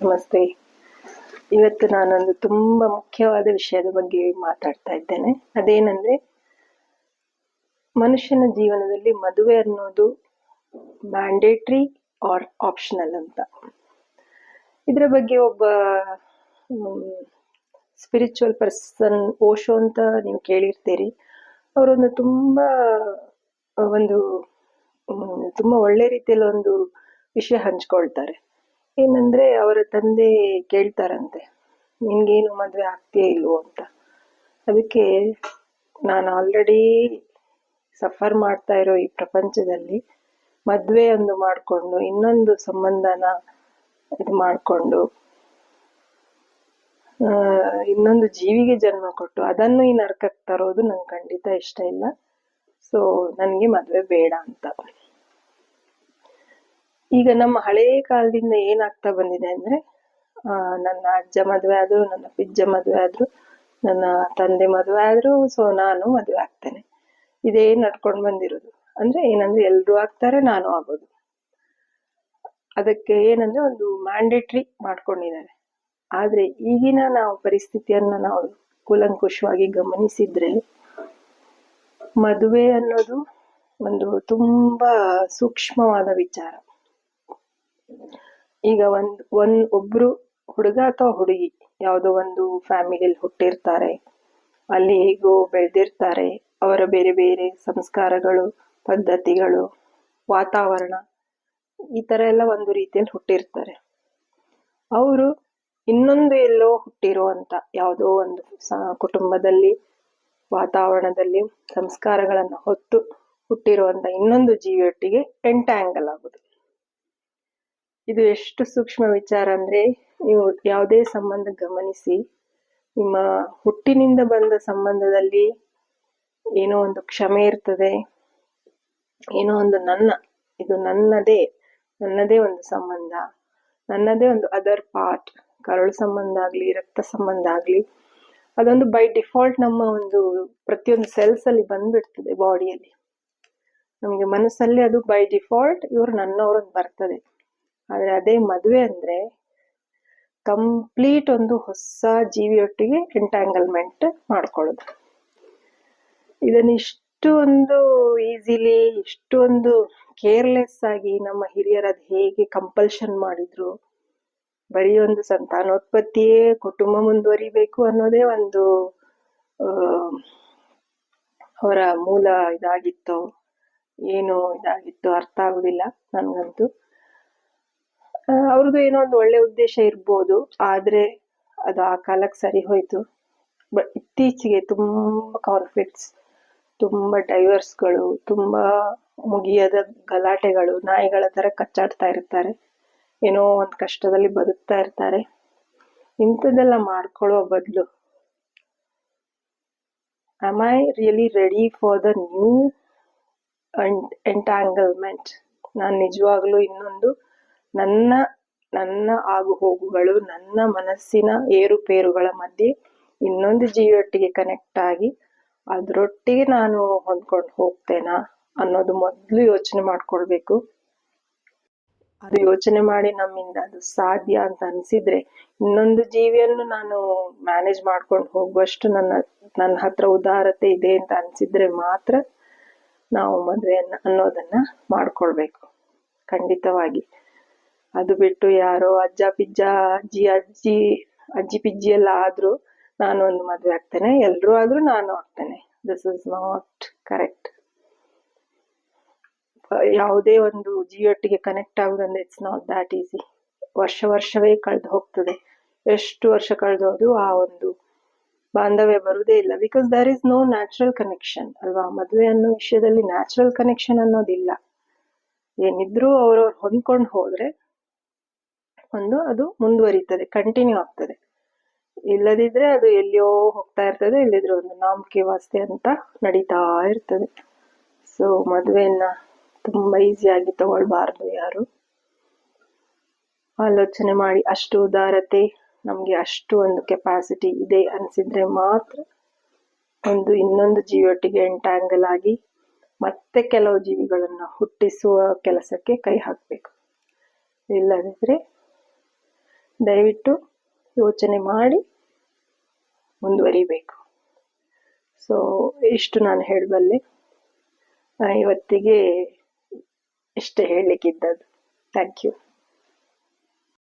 ನಮಸ್ತೆ. ಇವತ್ತು ನಾನೊಂದು ತುಂಬಾ ಮುಖ್ಯವಾದ ವಿಷಯದ ಬಗ್ಗೆ ಮಾತಾಡ್ತಾ ಇದ್ದೇನೆ. ಅದೇನಂದ್ರೆ, ಮನುಷ್ಯನ ಜೀವನದಲ್ಲಿ ಮದುವೆ ಅನ್ನೋದು ಮ್ಯಾಂಡೇಟ್ರಿ ಆರ್ ಆಪ್ಷನಲ್ ಅಂತ. ಇದರ ಬಗ್ಗೆ ಒಬ್ಬ ಸ್ಪಿರಿಚುವಲ್ ಪರ್ಸನ್ ಓಶೋ ಅಂತ ನೀವು ಕೇಳಿರ್ತೀರಿ. ಅವರೊಂದು ತುಂಬಾ ಒಳ್ಳೆ ರೀತಿಯಲ್ಲಿ ಒಂದು ವಿಷಯ ಹಂಚ್ಕೊಳ್ತಾರೆ. ಏನಂದ್ರೆ, ಅವರ ತಂದೆ ಕೇಳ್ತಾರಂತೆ, ನಿನ್ಗೇನು ಮದ್ವೆ ಆಗ್ತೀಯೇ ಇಲ್ವೋ ಅಂತ. ಅದಕ್ಕೆ, ನಾನು ಆಲ್ರೆಡಿ ಸಫರ್ ಮಾಡ್ತಾ ಇರೋ ಈ ಪ್ರಪಂಚದಲ್ಲಿ ಮದ್ವೆ ಒಂದು ಮಾಡ್ಕೊಂಡು ಇನ್ನೊಂದು ಸಂಬಂಧನ ಇದು ಮಾಡ್ಕೊಂಡು ಇನ್ನೊಂದು ಜೀವಿಗೆ ಜನ್ಮ ಕೊಟ್ಟು ಅದನ್ನು ಈ ನರಕಕ್ಕೆ ತರೋದು ನಂಗೆ ಖಂಡಿತ ಇಷ್ಟ ಇಲ್ಲ. ಸೊ ನನ್ಗೆ ಮದ್ವೆ ಬೇಡ ಅಂತ. ಈಗ ನಮ್ಮ ಹಳೇ ಕಾಲದಿಂದ ಏನಾಗ್ತಾ ಬಂದಿದೆ ಅಂದ್ರೆ, ನನ್ನ ಅಜ್ಜ ಮದ್ವೆ ಆದ್ರು, ನನ್ನ ಪಿಜ್ಜ ಮದ್ವೆ ಆದ್ರು, ನನ್ನ ತಂದೆ ಮದ್ವೆ ಆದ್ರು, ಸೊ ನಾನು ಮದ್ವೆ ಆಗ್ತೇನೆ. ಇದೇ ನಡ್ಕೊಂಡು ಬಂದಿರೋದು. ಅಂದ್ರೆ ಏನಂದ್ರೆ, ಎಲ್ರು ಆಗ್ತಾರೆ, ನಾನು ಆಗೋದು. ಅದಕ್ಕೆ ಏನಂದ್ರೆ ಒಂದು ಮ್ಯಾಂಡೇಟ್ರಿ ಮಾಡ್ಕೊಂಡಿದ್ದಾರೆ. ಆದ್ರೆ ಈಗಿನ ನಾವು ಪರಿಸ್ಥಿತಿಯನ್ನ ನಾವು ಕೂಲಂಕುಷವಾಗಿ ಗಮನಿಸಿದ್ರೆ, ಮದುವೆ ಅನ್ನೋದು ಒಂದು ತುಂಬಾ ಸೂಕ್ಷ್ಮವಾದ ವಿಚಾರ. ಈಗ ಒಬ್ರು ಹುಡುಗ ಅಥವಾ ಹುಡುಗಿ ಯಾವುದೋ ಒಂದು ಫ್ಯಾಮಿಲಿಯಲ್ಲಿ ಹುಟ್ಟಿರ್ತಾರೆ, ಅಲ್ಲಿ ಹೇಗೋ ಬೆಳೆದಿರ್ತಾರೆ. ಅವರ ಬೇರೆ ಬೇರೆ ಸಂಸ್ಕಾರಗಳು, ಪದ್ಧತಿಗಳು, ವಾತಾವರಣ, ಈ ತರ ಎಲ್ಲ ಒಂದು ರೀತಿಯಲ್ಲಿ ಹುಟ್ಟಿರ್ತಾರೆ. ಅವರು ಇನ್ನೊಂದು ಎಲ್ಲೋ ಹುಟ್ಟಿರುವಂತ ಯಾವುದೋ ಒಂದು ಕುಟುಂಬದಲ್ಲಿ, ವಾತಾವರಣದಲ್ಲಿ, ಸಂಸ್ಕಾರಗಳನ್ನ ಹೊತ್ತು ಹುಟ್ಟಿರುವಂತ ಇನ್ನೊಂದು ಜೀವಿಯೊಟ್ಟಿಗೆ ಎಂಟ್ಯಾಂಗಲ್ ಆಗುದು. ಇದು ಎಷ್ಟು ಸೂಕ್ಷ್ಮ ವಿಚಾರ ಅಂದ್ರೆ, ನೀವು ಯಾವುದೇ ಸಂಬಂಧ ಗಮನಿಸಿ, ನಿಮ್ಮ ಹುಟ್ಟಿನಿಂದ ಬಂದ ಸಂಬಂಧದಲ್ಲಿ ಏನೋ ಒಂದು ಕ್ಷಮೆ ಇರ್ತದೆ, ಏನೋ ಒಂದು ಇದು ನನ್ನದೇ ಒಂದು ಸಂಬಂಧ, ನನ್ನದೇ ಒಂದು ಅದರ್ ಪಾರ್ಟ್, ಕರಳು ಸಂಬಂಧ ಆಗ್ಲಿ, ರಕ್ತ ಸಂಬಂಧ ಆಗ್ಲಿ, ಅದೊಂದು ಬೈ ಡಿಫಾಲ್ಟ್ ನಮ್ಮ ಒಂದು ಪ್ರತಿಯೊಂದು ಸೆಲ್ಸ್ ಅಲ್ಲಿ ಬಂದ್ಬಿಡ್ತದೆ. ಬಾಡಿಯಲ್ಲಿ ನಮ್ಗೆ ಮನಸ್ಸಲ್ಲಿ ಅದು ಬೈ ಡಿಫಾಲ್ಟ್ ಇವ್ರು ನನ್ನವ್ರದ್ದು ಬರ್ತದೆ. ಆದ್ರೆ ಅದೇ ಮದುವೆ ಅಂದ್ರೆ ಕಂಪ್ಲೀಟ್ ಒಂದು ಹೊಸ ಜೀವಿಯೊಟ್ಟಿಗೆ ಎಂಟ್ಯಾಂಗಲ್ಮೆಂಟ್ ಮಾಡ್ಕೊಳ್ಳೋದು. ಇದನ್ನ ಇಷ್ಟು ಒಂದು ಈಸಿಲಿ, ಇಷ್ಟು ಒಂದು ಕೇರ್ಲೆಸ್ ಆಗಿ ನಮ್ಮ ಹಿರಿಯರು ಅದ್ ಹೇಗೆ ಕಂಪಲ್ಷನ್ ಮಾಡಿದ್ರು. ಬರೀ ಒಂದು ಸಂತಾನೋತ್ಪತ್ತಿಯೇ ಕುಟುಂಬ ಮುಂದುವರಿಬೇಕು ಅನ್ನೋದೇ ಒಂದು ಅವರ ಮೂಲ ಇದಾಗಿತ್ತೋ ಏನು ಇದಾಗಿತ್ತು ಅರ್ಥ ಆಗುದಿಲ್ಲ ನನ್ಗಂತೂ. ಅವ್ರದ್ದು ಏನೋ ಒಂದು ಒಳ್ಳೆ ಉದ್ದೇಶ ಇರ್ಬೋದು, ಆದ್ರೆ ಅದು ಆ ಕಾಲಕ್ಕೆ ಸರಿ ಹೋಯ್ತು. ಬಟ್ ಇತ್ತೀಚೆಗೆ ತುಂಬಾ ಕಾನ್ಫ್ಲಿಕ್ಟ್ಸ್, ತುಂಬಾ ಡೈವರ್ಸ್ಗಳು, ತುಂಬಾ ಮುಗಿಯದ ಗಲಾಟೆಗಳು, ನಾಯಿಗಳ ತರ ಕಚ್ಚಾಡ್ತಾ ಇರ್ತಾರೆ, ಏನೋ ಒಂದ್ ಕಷ್ಟದಲ್ಲಿ ಬದುಕ್ತಾ ಇರ್ತಾರೆ. ಇಂಥದ್ದೆಲ್ಲ ಮಾಡ್ಕೊಳ್ಳೋ ಬದಲು, am I really ready for the new entanglement? ನಾನು ನಿಜವಾಗ್ಲೂ ಇನ್ನೊಂದು ನನ್ನ ಆಗು ಹೋಗುಗಳು, ನನ್ನ ಮನಸ್ಸಿನ ಏರುಪೇರುಗಳ ಮಧ್ಯೆ ಇನ್ನೊಂದು ಜೀವಿಯೊಟ್ಟಿಗೆ ಕನೆಕ್ಟ್ ಆಗಿ ಅದ್ರೊಟ್ಟಿಗೆ ನಾನು ಹೊಂದ್ಕೊಂಡು ಹೋಗ್ತೇನಾ ಅನ್ನೋದು ಮೊದ್ಲು ಯೋಚನೆ ಮಾಡ್ಕೊಳ್ಬೇಕು. ಅದು ಯೋಚನೆ ಮಾಡಿ ನಮ್ಮಿಂದ ಅದು ಸಾಧ್ಯ ಅಂತ ಅನ್ಸಿದ್ರೆ, ಇನ್ನೊಂದು ಜೀವಿಯನ್ನು ನಾನು ಮ್ಯಾನೇಜ್ ಮಾಡ್ಕೊಂಡು ಹೋಗುವಷ್ಟು ನನ್ನ ಹತ್ರ ಉದಾರತೆ ಇದೆ ಅಂತ ಅನ್ಸಿದ್ರೆ ಮಾತ್ರ ನಾವು ಮದ್ವೆ ಅನ್ನೋದನ್ನ ಮಾಡ್ಕೊಳ್ಬೇಕು, ಖಂಡಿತವಾಗಿ. ಅದು ಬಿಟ್ಟು ಯಾರೋ ಅಜ್ಜ ಪಿಜ್ಜ, ಅಜ್ಜಿ ಪಿಜ್ಜಿ ಎಲ್ಲ ಆದ್ರೂ ನಾನು ಒಂದು ಮದ್ವೆ ಆಗ್ತೇನೆ, ಎಲ್ರೂ ಆದ್ರೂ ನಾನು ಆಗ್ತೇನೆ, ದಿಸ್ ಇಸ್ ನಾಟ್ ಕರೆಕ್ಟ್. ಯಾವುದೇ ಒಂದು ಜೀವಿಯೊಟ್ಟಿಗೆ ಕನೆಕ್ಟ್ ಆಗುದಂದ್ರೆ ಇಟ್ಸ್ ನಾಟ್ ದ್ಯಾಟ್ ಈಸಿ. ವರ್ಷವೇ ಕಳೆದು ಹೋಗ್ತದೆ. ಎಷ್ಟು ವರ್ಷ ಕಳೆದೋದ್ರು ಆ ಒಂದು ಬಾಂಧವ್ಯ ಬರುವುದೇ ಇಲ್ಲ. Because there is no natural connection ಅಲ್ವಾ. ಮದುವೆ ಅನ್ನೋ ವಿಷಯದಲ್ಲಿ ನ್ಯಾಚುರಲ್ ಕನೆಕ್ಷನ್ ಅನ್ನೋದಿಲ್ಲ. ಏನಿದ್ರು ಅವ್ರವ್ರು ಹೊಂದ್ಕೊಂಡು ಹೋದ್ರೆ ಅದು ಮುಂದುವರಿತದೆ, ಕಂಟಿನ್ಯೂ ಆಗ್ತದೆ. ಇಲ್ಲದಿದ್ರೆ ಅದು ಎಲ್ಲಿಯೋ ಹೋಗ್ತಾ ಇರ್ತದೆ, ಇಲ್ಲದಿದ್ರೆ ಒಂದು ನಾಮಕೆ ವಾಸ್ತೆ ಅಂತ ನಡೀತಾ ಇರ್ತದೆ. ಸೊ ಮದುವೆಯನ್ನ ತುಂಬಾ ಈಸಿಯಾಗಿ ತಗೊಳ್ಬಾರ್ದು ಯಾರು. ಆಲೋಚನೆ ಮಾಡಿ, ಅಷ್ಟು ಉದಾರತೆ, ನಮ್ಗೆ ಅಷ್ಟು ಒಂದು ಕೆಪಾಸಿಟಿ ಇದೆ ಅನ್ಸಿದ್ರೆ ಮಾತ್ರ ಇನ್ನೊಂದು ಜೀವಿಯೊಟ್ಟಿಗೆ ಎಂಟ್ಯಾಂಗಲ್ ಆಗಿ ಮತ್ತೆ ಕೆಲವು ಜೀವಿಗಳನ್ನ ಹುಟ್ಟಿಸುವ ಕೆಲಸಕ್ಕೆ ಕೈ ಹಾಕ್ಬೇಕು. ಇಲ್ಲದಿದ್ರೆ ದಯವಿಟ್ಟು ಯೋಚನೆ ಮಾಡಿ ಮುಂದುವರಿಬೇಕು. ಸೊ ಇಷ್ಟು ನಾನು ಹೇಳಬಲ್ಲೆ. ಇವತ್ತಿಗೆ ಇಷ್ಟೇ ಹೇಳಲಿಕ್ಕಿದ್ದದ್ದು. Thank you.